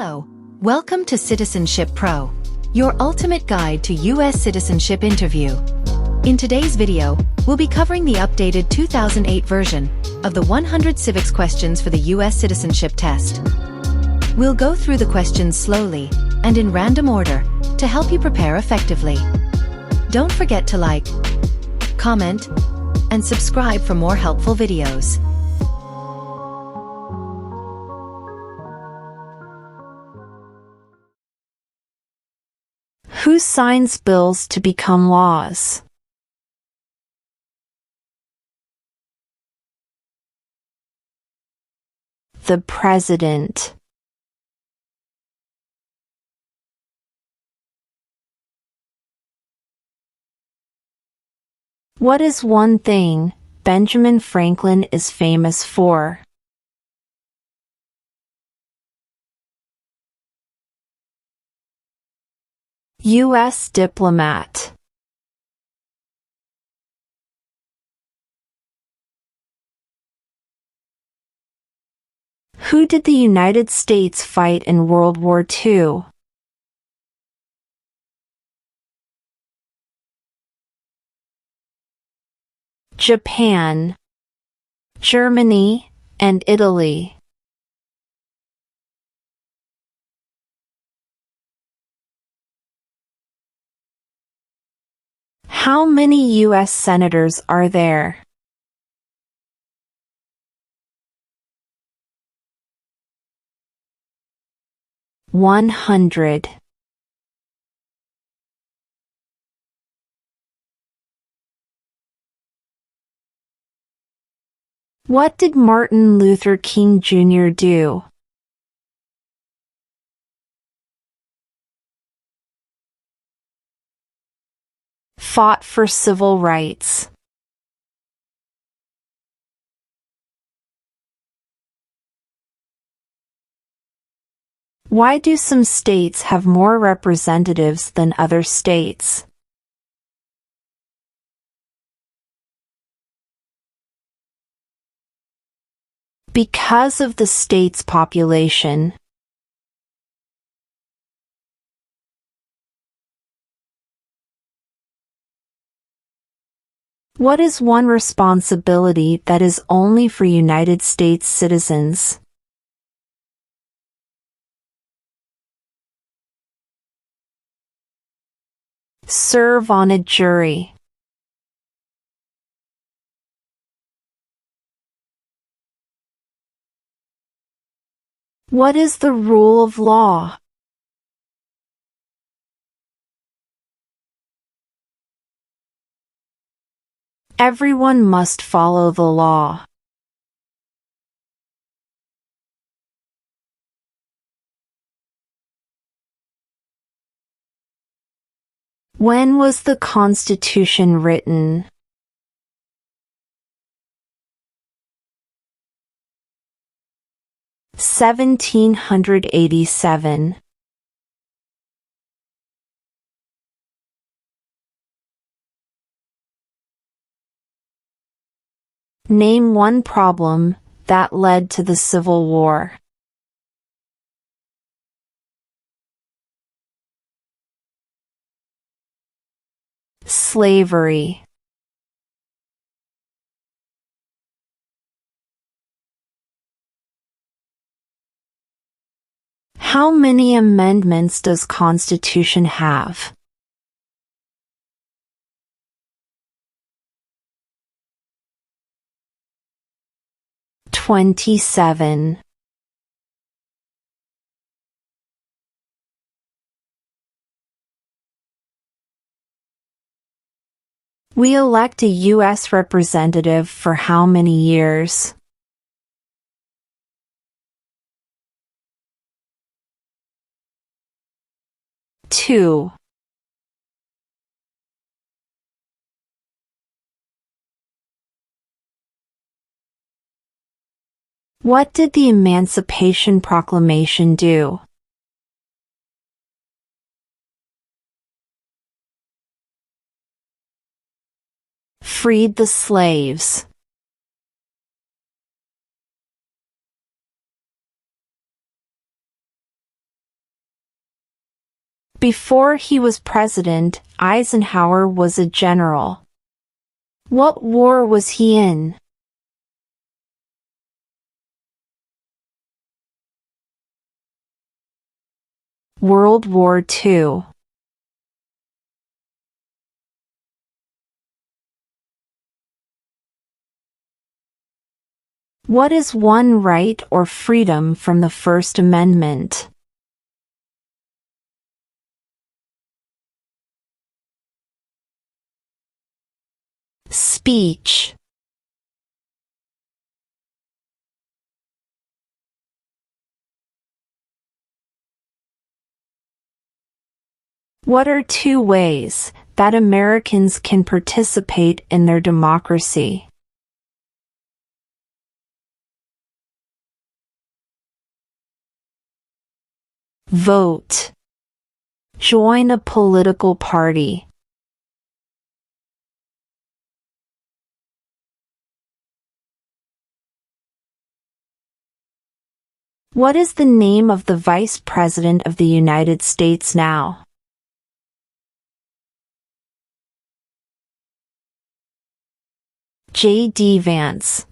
Hello, welcome to Citizenship Pro, your ultimate guide to U.S. citizenship interview. In today's video, we'll be covering the updated 2008 version of the 100 civics questions for the U.S. Citizenship Test. We'll go through the questions slowly and in random order to help you prepare effectively. Don't forget to like, comment, and subscribe for more helpful videos. Who signs bills to become laws? The President. What is one thing Benjamin Franklin is famous for? U.S. diplomat. Who did the United States fight in World War II? Japan, Germany, and Italy. How many U.S. senators are there? (100). What did Martin Luther King Jr. do? Fought for civil rights. Why do some states have more representatives than other states? Because of the state's population. What is one responsibility that is only for United States citizens? Serve on a jury. What is the rule of law? Everyone must follow the law. When was the Constitution written? (1787). Name one problem that led to the Civil War. Slavery. How many amendments does Constitution have? 27. We elect a U.S. representative for how many years? 2. What did the Emancipation Proclamation do? Freed the slaves. Before he was president, Eisenhower was a general. What war was he in? World War II. What is one right or freedom from the First Amendment? Speech. What are two ways that Americans can participate in their democracy? Vote. Join a political party. What is the name of the Vice President of the United States now? J.D. Vance.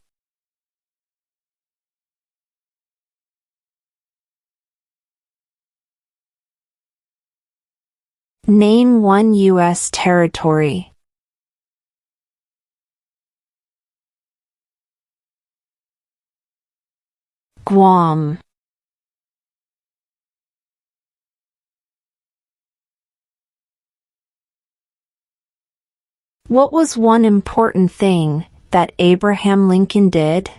Name one U.S. territory. Guam. What was one important thing that Abraham Lincoln did?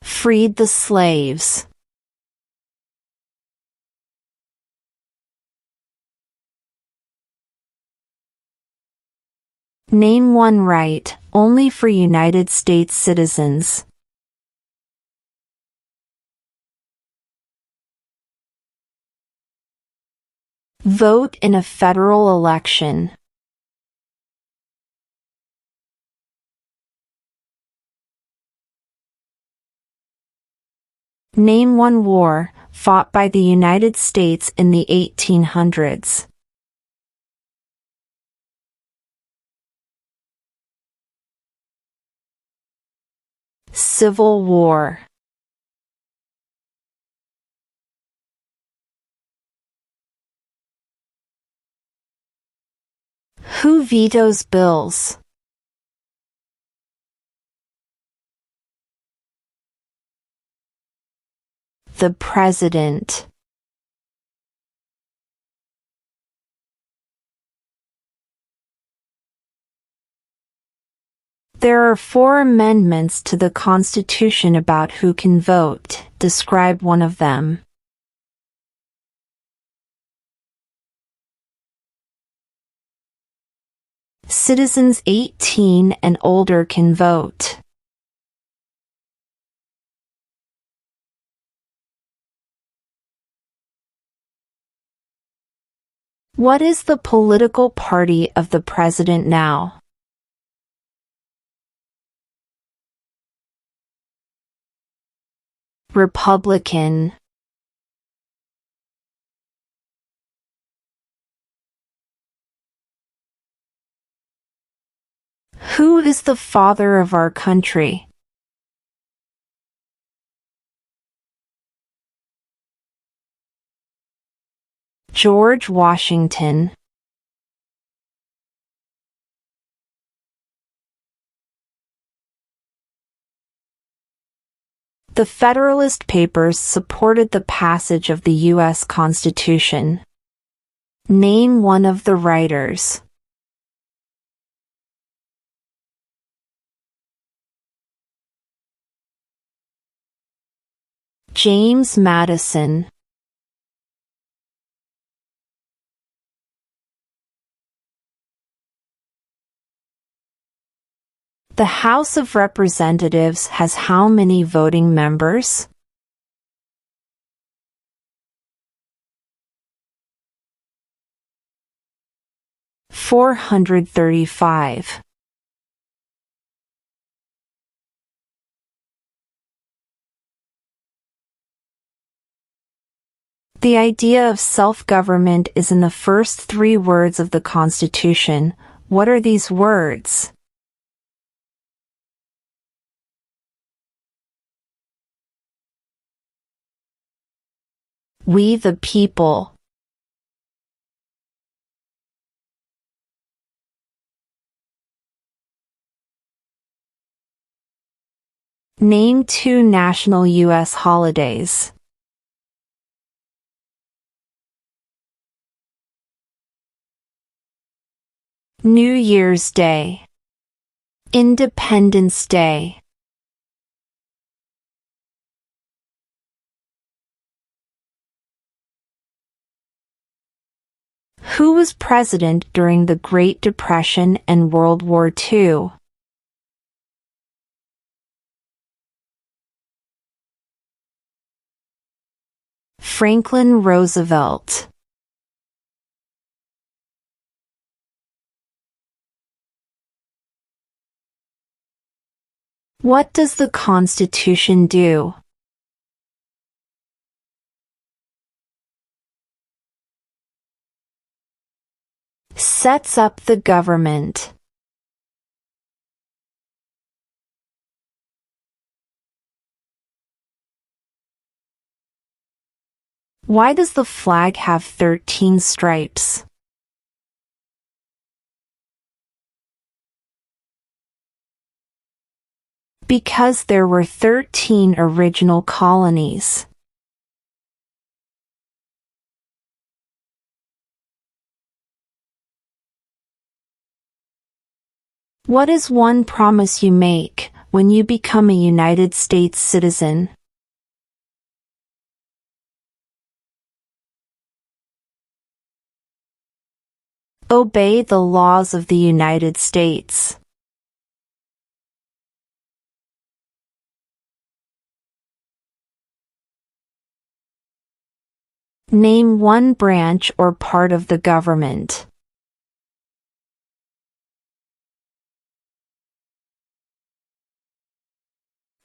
Freed the slaves. Name one right only for United States citizens. Vote in a federal election. Name one war fought by the United States in the 1800s. Civil War. Who vetoes bills? The President. There are 4 amendments to the Constitution about who can vote. Describe one of them. Citizens 18 and older can vote. What is the political party of the president now? Republican. Who is the father of our country? George Washington. The Federalist Papers supported the passage of the U.S. Constitution. Name one of the writers. James Madison. The House of Representatives has how many voting members? 435. The idea of self-government is in the first 3 words of the Constitution. What are these words? We the people. Name 2 national U.S. holidays. New Year's Day. Independence Day. Who was president during the Great Depression and World War II? Franklin Roosevelt. What does the Constitution do? Sets up the government. Why does the flag have 13 stripes? Because there were 13 original colonies. What is one promise you make when you become a United States citizen? Obey the laws of the United States. Name 1 branch or part of the government.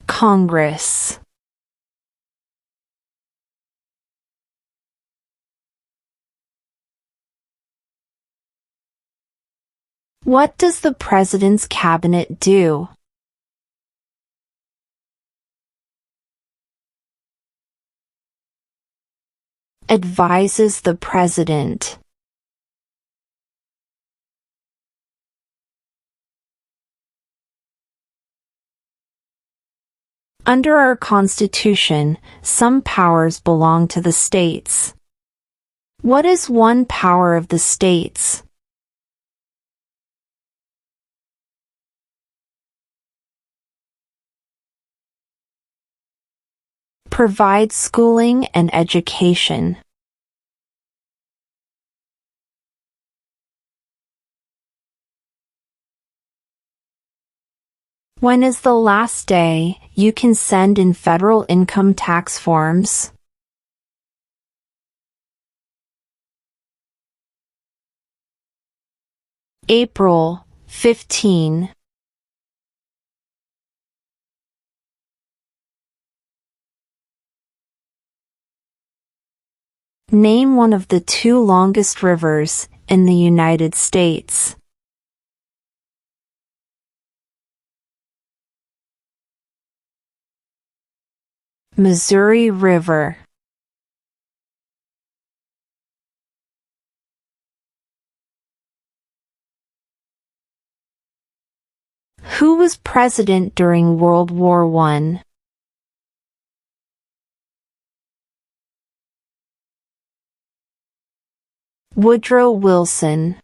Congress. What does the President's cabinet do? Advises the President. Under our Constitution, some powers belong to the states. What is one power of the states? Provide schooling and education. When is the last day you can send in federal income tax forms? April 15. Name one of the 2 longest rivers in the United States. Missouri River. Who was president during World War I? Woodrow Wilson.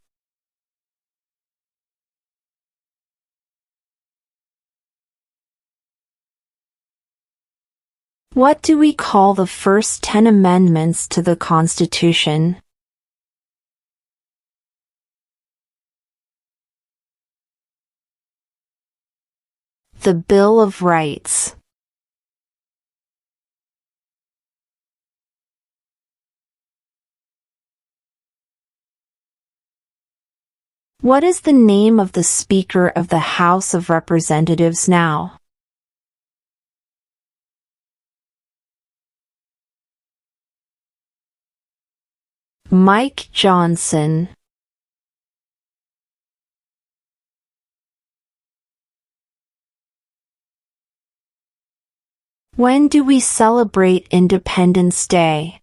What do we call the first 10 amendments to the Constitution? The Bill of Rights. What is the name of the Speaker of the House of Representatives now? Mike Johnson. When do we celebrate Independence Day?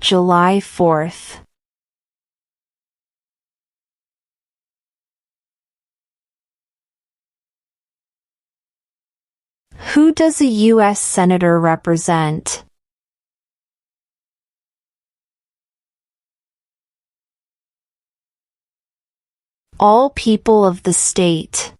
July 4th. Who does a U.S. Senator represent? All people of the state.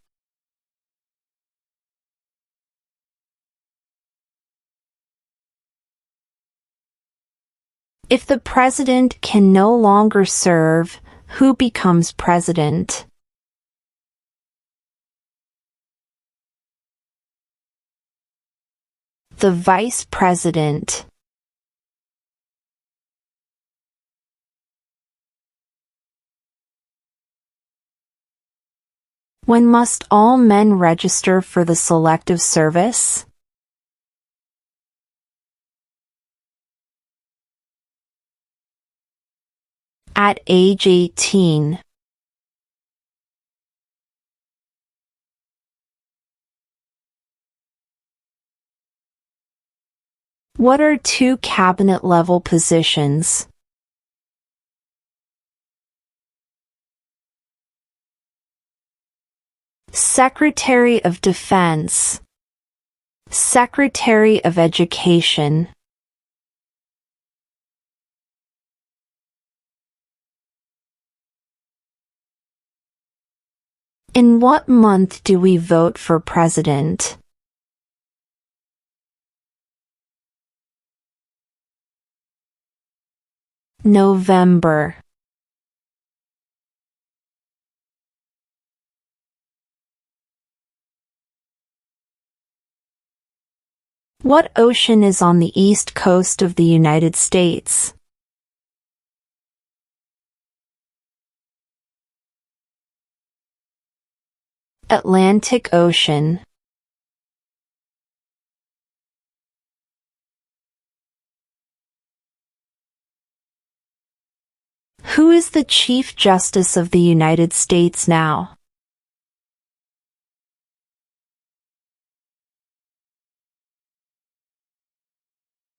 If the president can no longer serve, who becomes president? The vice president. When must all men register for the Selective Service? At age 18. What are two cabinet-level positions? Secretary of Defense, Secretary of Education. In what month do we vote for president? November. What ocean is on the east coast of the United States? Atlantic Ocean. Who is the Chief Justice of the United States now?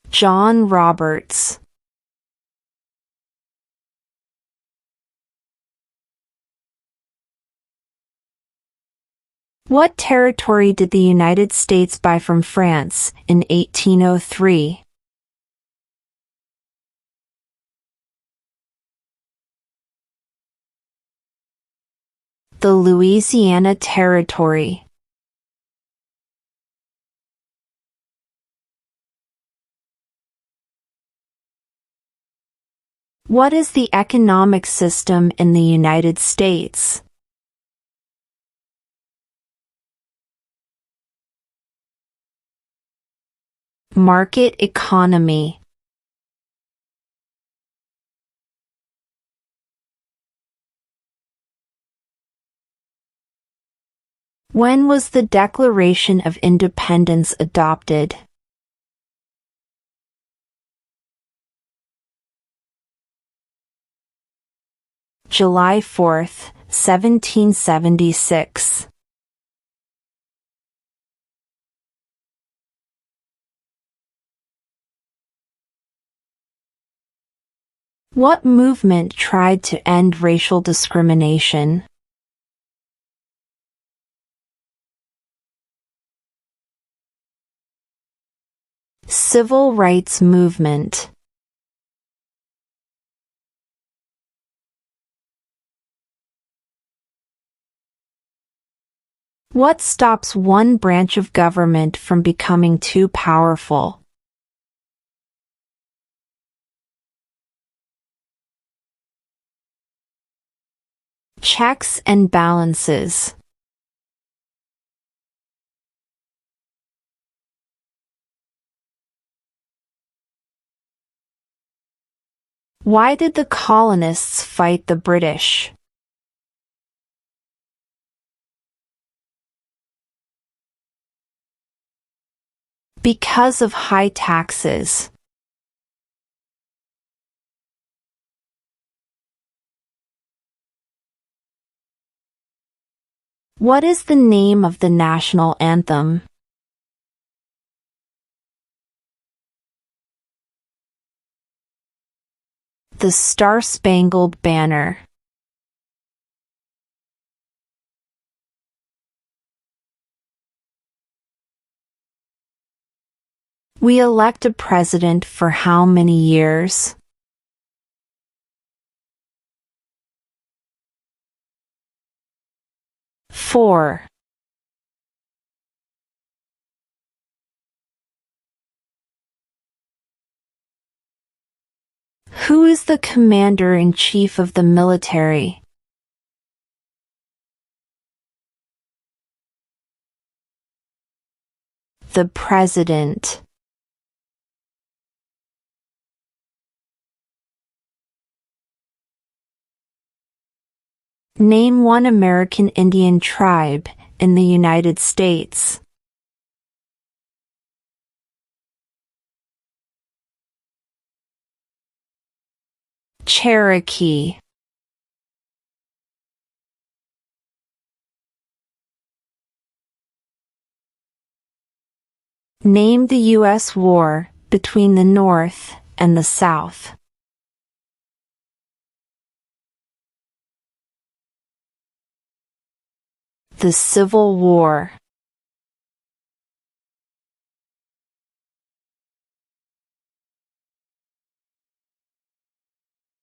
John Roberts. What territory did the United States buy from France in 1803? The Louisiana Territory. What is the economic system in the United States? Market economy. When was the Declaration of Independence adopted? July 4th, 1776. What movement tried to end racial discrimination? Civil rights movement. What stops one branch of government from becoming too powerful? Checks and balances. Why did the colonists fight the British? Because of high taxes. What is the name of the national anthem? The Star-Spangled Banner. We elect a president for how many years? 4. Who is the commander-in-chief of the military? The president. Name one American Indian tribe in the United States. Cherokee. Name the U.S. war between the North and the South. The Civil War.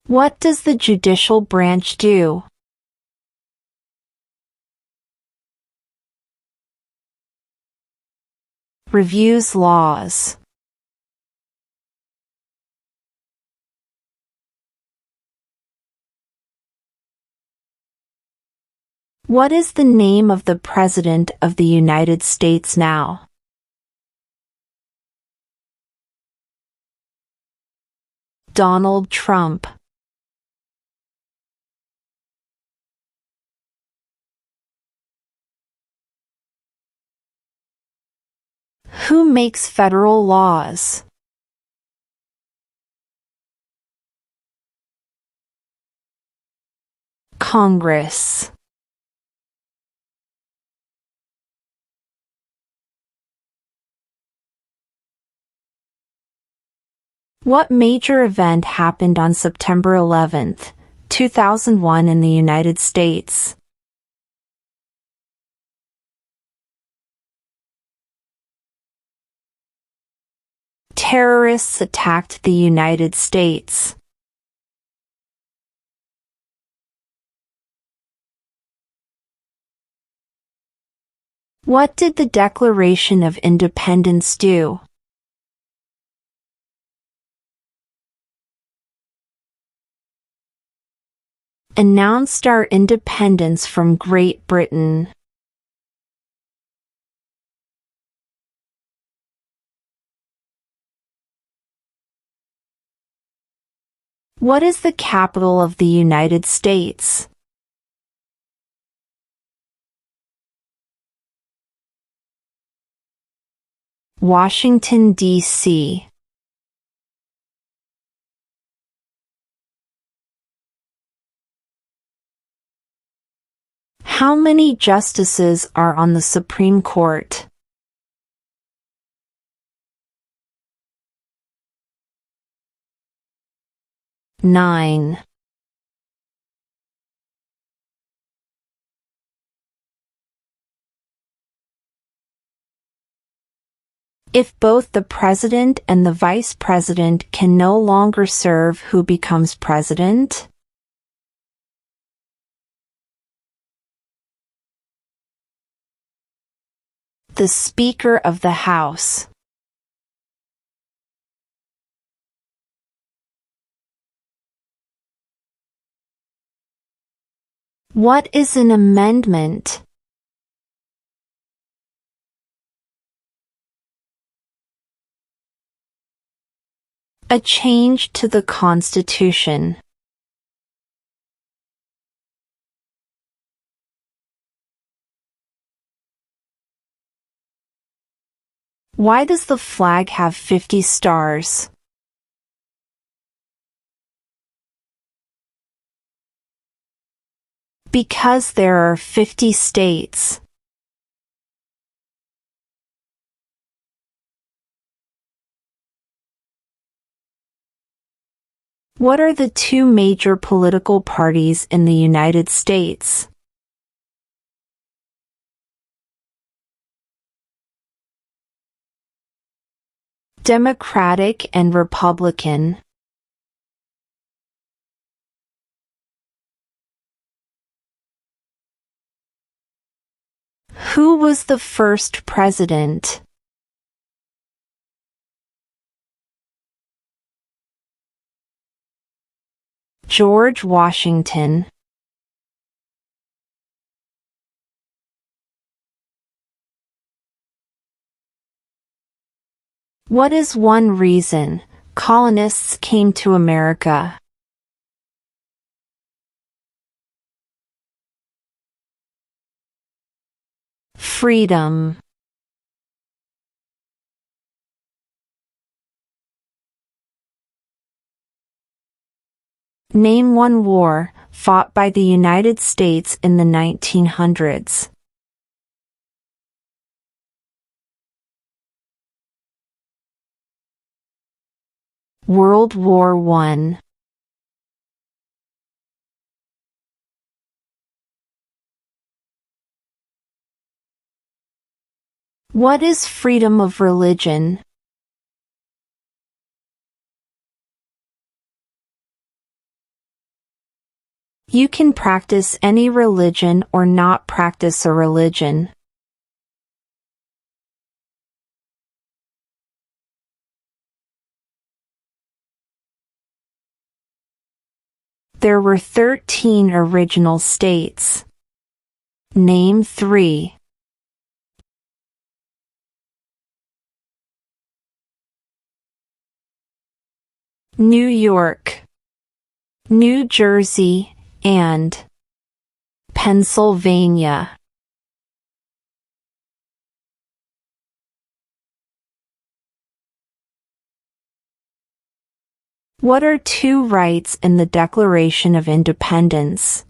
What does the judicial branch do? Reviews laws. What is the name of the President of the United States now? Donald Trump. Who makes federal laws? Congress. What major event happened on September 11, 2001 in the United States? Terrorists attacked the United States. What did the Declaration of Independence do? Announced our independence from Great Britain. What is the capital of the United States? Washington, D.C. How many justices are on the Supreme Court? 9. If both the president and the vice president can no longer serve, who becomes president? The Speaker of the House. What is an amendment? A change to the Constitution. Why does the flag have 50 stars? Because there are 50 states. What are the two major political parties in the United States? Democratic and Republican. Who was the first president? George Washington. What is one reason colonists came to America? Freedom. Name one war fought by the United States in the 1900s. World War I. What is freedom of religion? You can practice any religion or not practice a religion. There were 13 original states. Name 3. New York, New Jersey, and Pennsylvania. What are two rights in the Declaration of Independence?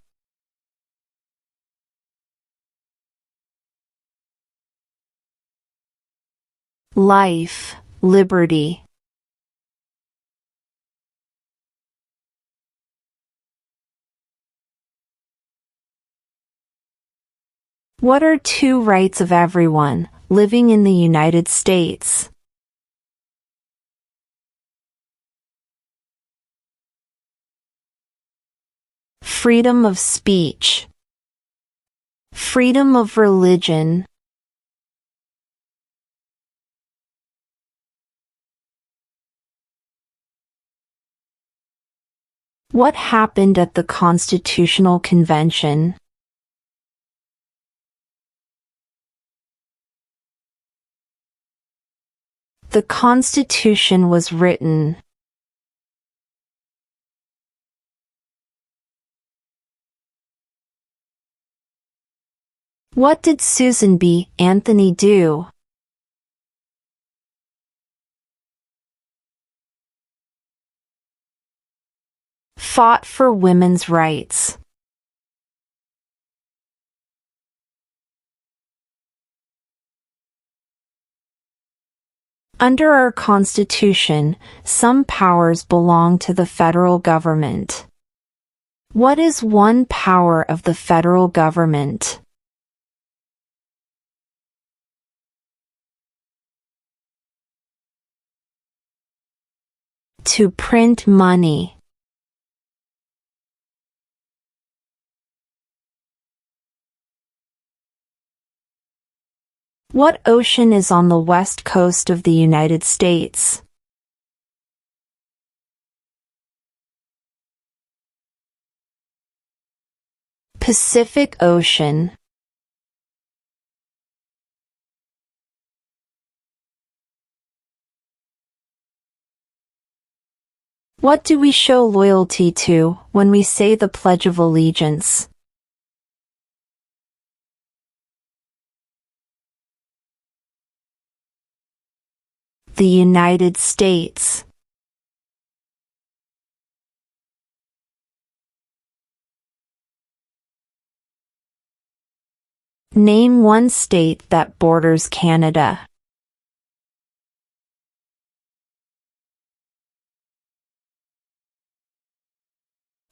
Life, liberty. What are two rights of everyone living in the United States? Freedom of speech. Freedom of religion. What happened at the Constitutional Convention? The Constitution was written. What did Susan B. Anthony do? Fought for women's rights. Under our Constitution, some powers belong to the federal government. What is one power of the federal government? To print money. What ocean is on the west coast of the United States? Pacific Ocean. What do we show loyalty to when we say the Pledge of Allegiance? The United States. Name one state that borders Canada.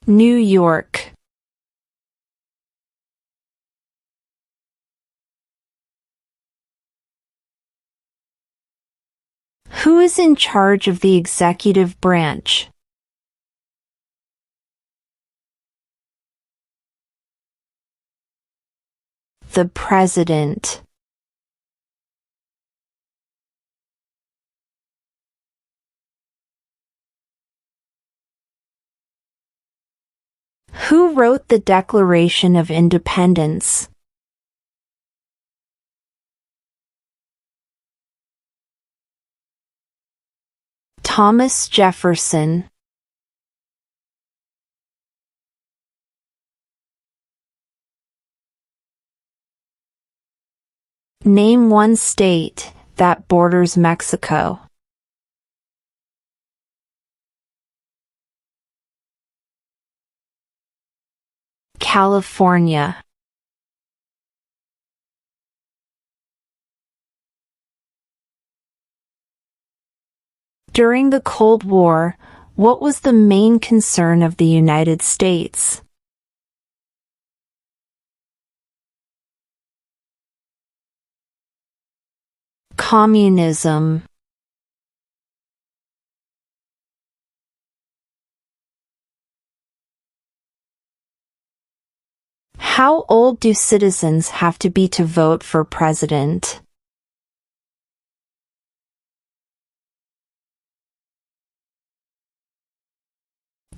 New York. Who is in charge of the executive branch? The President. Who wrote the Declaration of Independence? Thomas Jefferson. Name one state that borders Mexico. California. During the Cold War, what was the main concern of the United States? Communism. How old do citizens have to be to vote for president?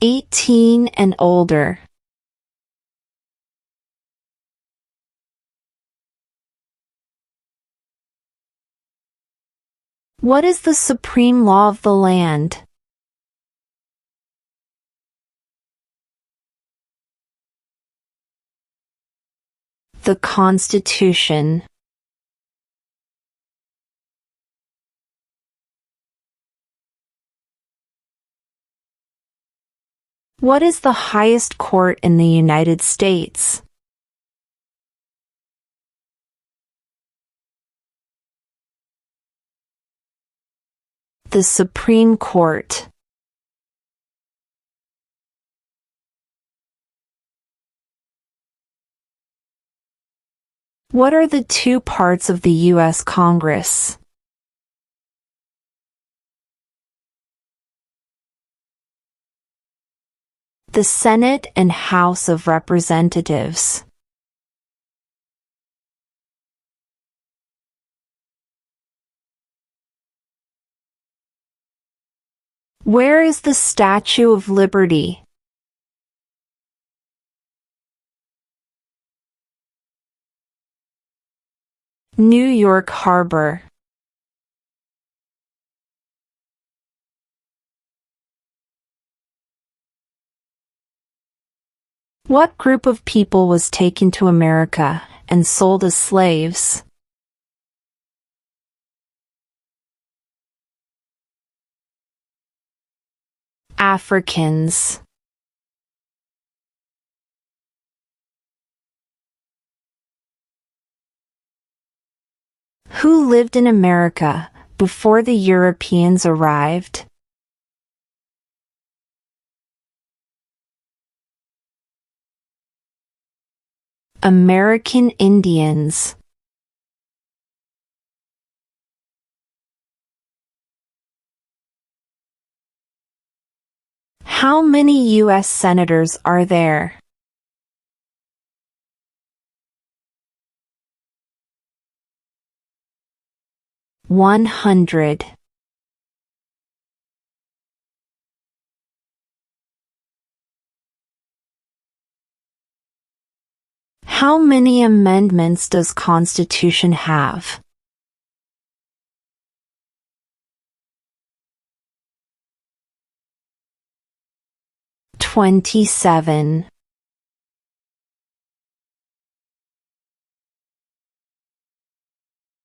"18 and older." What is the supreme law of the land? The Constitution. What is the highest court in the United States? The Supreme Court. What are the two parts of the U.S. Congress? The Senate and House of Representatives. Where is the Statue of Liberty? New York Harbor. What group of people was taken to America and sold as slaves? Africans. Who lived in America before the Europeans arrived? American Indians. How many U.S. senators are there? "100." How many amendments does Constitution have? 27.